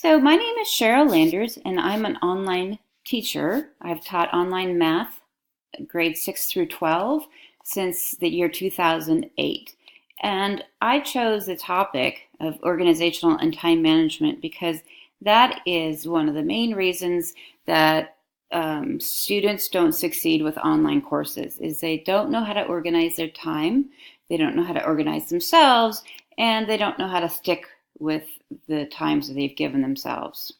So, my name is Cheryl Landers, and I'm an online teacher. I've taught online math, grades 6 through 12, since the year 2008. And I chose the topic of organizational and time management because that is one of the main reasons that students don't succeed with online courses is they don't know how to organize their time, they don't know how to organize themselves, and they don't know how to stick with the times that they've given themselves.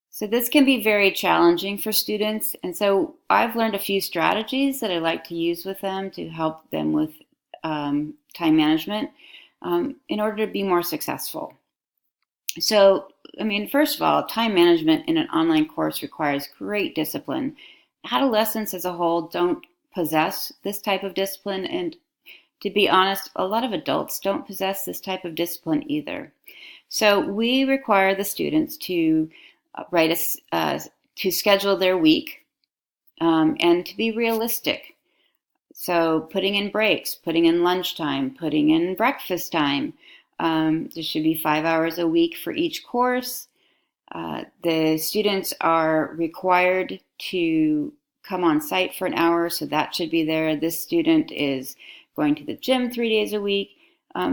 So this can be very challenging for students, and so I've learned a few strategies that I like to use with them to help them with time management in order to be more successful. So, first of all, time management in an online course requires great discipline. Adolescents as a whole don't possess this type of discipline, and to be honest, a lot of adults don't possess this type of discipline either. So we require the students to to schedule their week and to be realistic. So putting in breaks, putting in lunchtime, putting in breakfast time. There should be 5 hours a week for each course. The students are required to come on site for an hour, so that should be there. This student is going to the gym 3 days a week.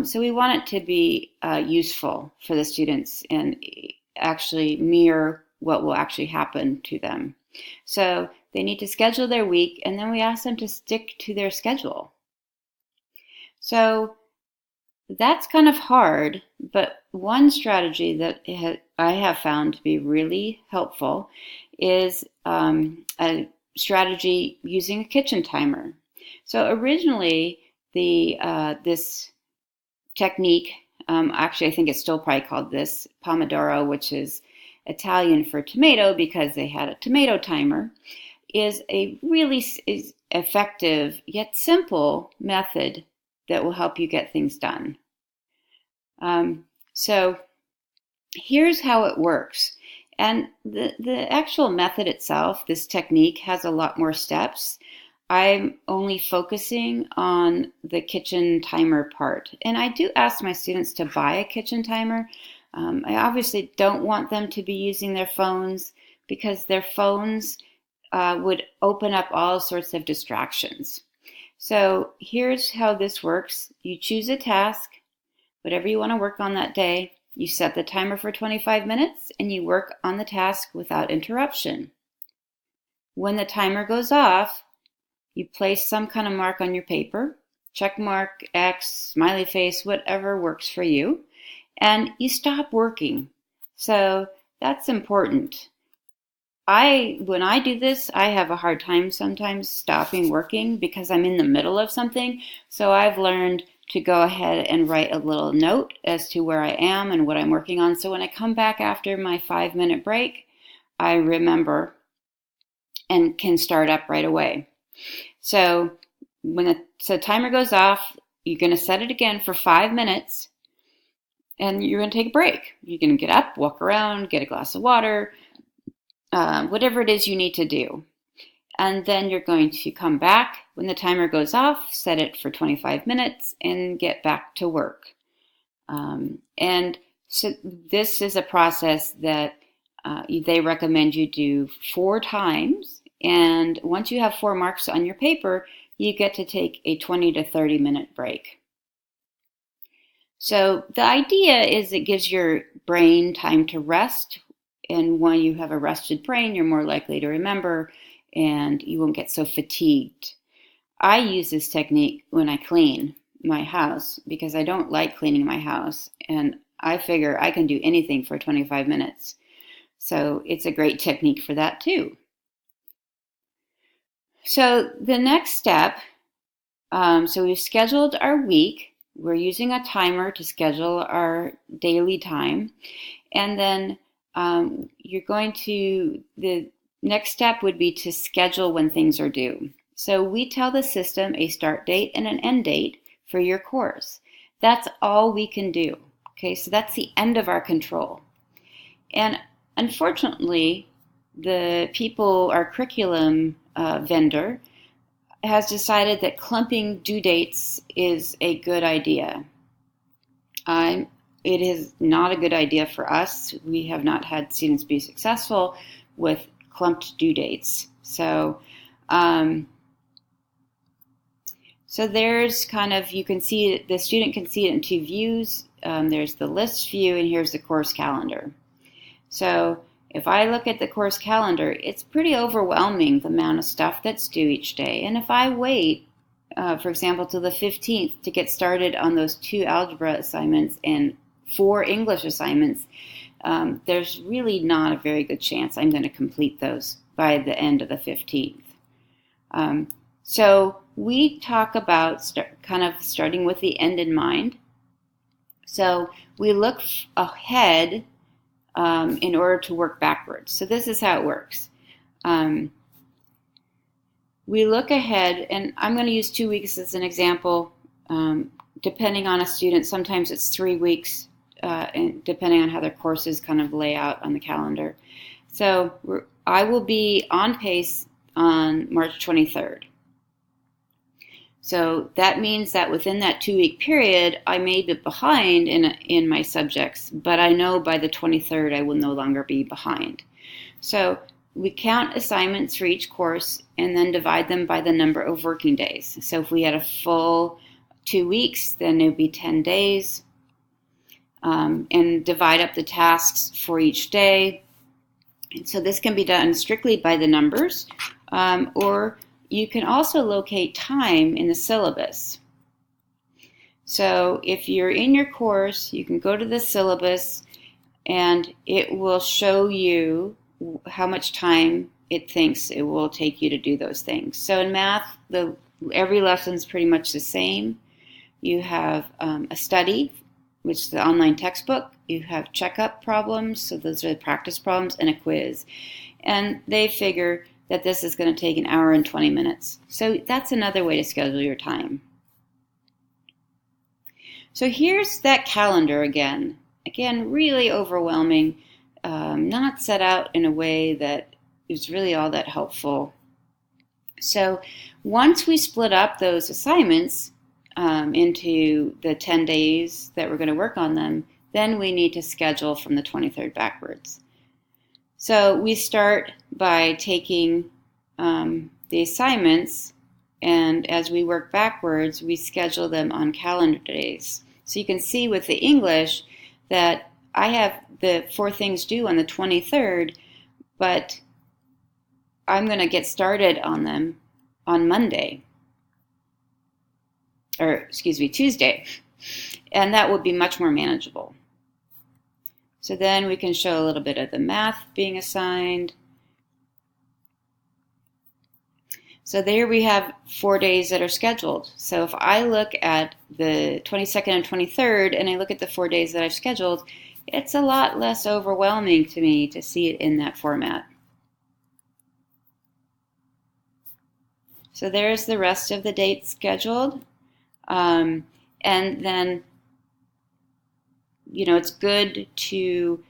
So we want it to be useful for the students and actually mirror what will actually happen to them. So they need to schedule their week, and then we ask them to stick to their schedule. So that's kind of hard, but one strategy that I have found to be really helpful is a strategy using a kitchen timer. So originally, this technique, actually I think it's still probably called this Pomodoro, which is Italian for tomato because they had a tomato timer, is a really effective yet simple method that will help you get things done. So here's how it works. And the actual method itself, this technique, has a lot more steps. I'm only focusing on the kitchen timer part. And I do ask my students to buy a kitchen timer. I obviously don't want them to be using their phones because their phones would open up all sorts of distractions. So here's how this works. You choose a task, whatever you want to work on that day. You set the timer for 25 minutes and you work on the task without interruption. When the timer goes off, you place some kind of mark on your paper, check mark, X, smiley face, whatever works for you, and you stop working. So that's important. When I do this, I have a hard time sometimes stopping working because I'm in the middle of something. So I've learned to go ahead and write a little note as to where I am and what I'm working on. So when I come back after my 5-minute break, I remember and can start up right away. So when the timer goes off, you're going to set it again for 5 minutes and you're going to take a break. You're going to get up, walk around, get a glass of water, whatever it is you need to do. And then you're going to come back when the timer goes off, set it for 25 minutes, and get back to work. And so this is a process that they recommend you do 4 times. And once you have 4 marks on your paper, you get to take a 20 to 30 minute break. So the idea is it gives your brain time to rest. And when you have a rested brain, you're more likely to remember and you won't get so fatigued. I use this technique when I clean my house because I don't like cleaning my house. And I figure I can do anything for 25 minutes. So it's a great technique for that too. So the next step, so we've scheduled our week. We're using a timer to schedule our daily time. And then the next step would be to schedule when things are due. So we tell the system a start date and an end date for your course. That's all we can do. Okay, so that's the end of our control. And unfortunately, our curriculum vendor has decided that clumping due dates is a good idea. it is not a good idea for us. We have not had students be successful with clumped due dates. So there's kind of, you can see it, the student can see it in two views. There's the list view, and here's the course calendar. So if I look at the course calendar, it's pretty overwhelming, the amount of stuff that's due each day. And if I wait, for example, till the 15th to get started on those 2 algebra assignments and 4 English assignments, there's really not a very good chance I'm going to complete those by the end of the 15th. So we talk about kind of starting with the end in mind. So we look ahead in order to work backwards. So this is how it works. We look ahead, and I'm going to use 2 weeks as an example. Depending on a student, sometimes it's 3 weeks, and depending on how their courses kind of lay out on the calendar. So I will be on pace on March 23rd. So that means that within that 2-week period, I may be behind in my subjects, but I know by the 23rd I will no longer be behind. So we count assignments for each course and then divide them by the number of working days. So if we had a full 2 weeks, then it would be 10 days. And divide up the tasks for each day. And so this can be done strictly by the numbers, or you can also locate time in the syllabus. So if you're in your course, you can go to the syllabus and it will show you how much time it thinks it will take you to do those things. So in math, every lesson is pretty much the same. You have a study, which is the online textbook. You have checkup problems, so those are the practice problems, and a quiz. And they figure that this is going to take 1 hour and 20 minutes. So that's another way to schedule your time. So here's that calendar again. Again, really overwhelming, not set out in a way that is really all that helpful. So once we split up those assignments into the 10 days that we're going to work on them, then we need to schedule from the 23rd backwards. So we start by taking the assignments, and as we work backwards, we schedule them on calendar days. So you can see with the English that I have the 4 things due on the 23rd, but I'm going to get started on them on Tuesday. And that will be much more manageable. So then we can show a little bit of the math being assigned. So there we have 4 days that are scheduled. So if I look at the 22nd and 23rd and I look at the 4 days that I've scheduled, it's a lot less overwhelming to me to see it in that format. So there's the rest of the dates scheduled. And then, it's good to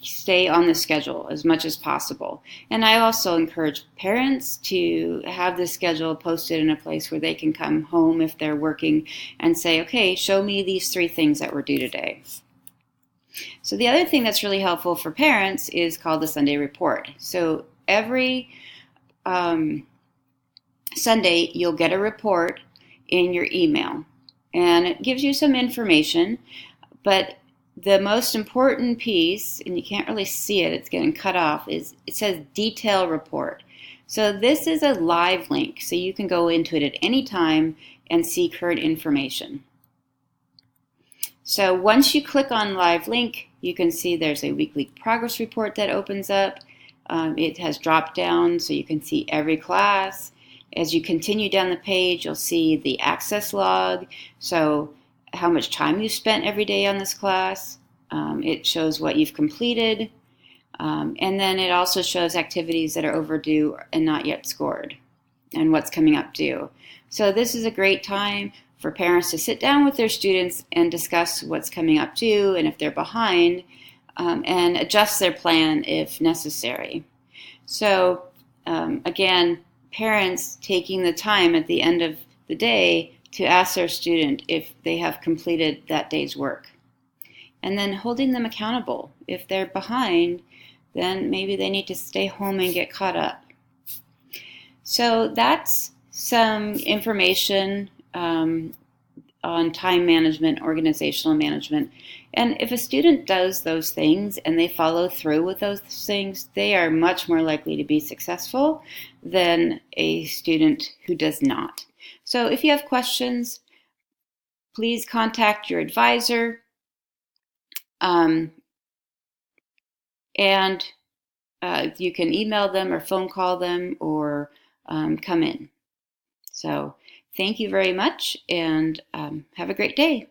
stay on the schedule as much as possible. And I also encourage parents to have the schedule posted in a place where they can come home if they're working and say, okay, show me these 3 things that were due today. So the other thing that's really helpful for parents is called the Sunday report. So every Sunday, you'll get a report in your email, and it gives you some information, but the most important piece, and you can't really see it, it's getting cut off, is it says detail report. So this is a live link, so you can go into it at any time and see current information. So once you click on live link, you can see there's a weekly progress report that opens up. It has drop down so you can see every class. As you continue down the page, you'll see the access log, so how much time you spent every day on this class. It shows what you've completed, and then it also shows activities that are overdue and not yet scored, and what's coming up due. So this is a great time for parents to sit down with their students and discuss what's coming up due and if they're behind, and adjust their plan if necessary. So again, parents taking the time at the end of the day to ask their student if they have completed that day's work. And then holding them accountable. If they're behind, then maybe they need to stay home and get caught up. So that's some information on time management, organizational management. And if a student does those things and they follow through with those things, they are much more likely to be successful than a student who does not. So if you have questions, please contact your advisor. And you can email them or phone call them or come in. So thank you very much, and have a great day.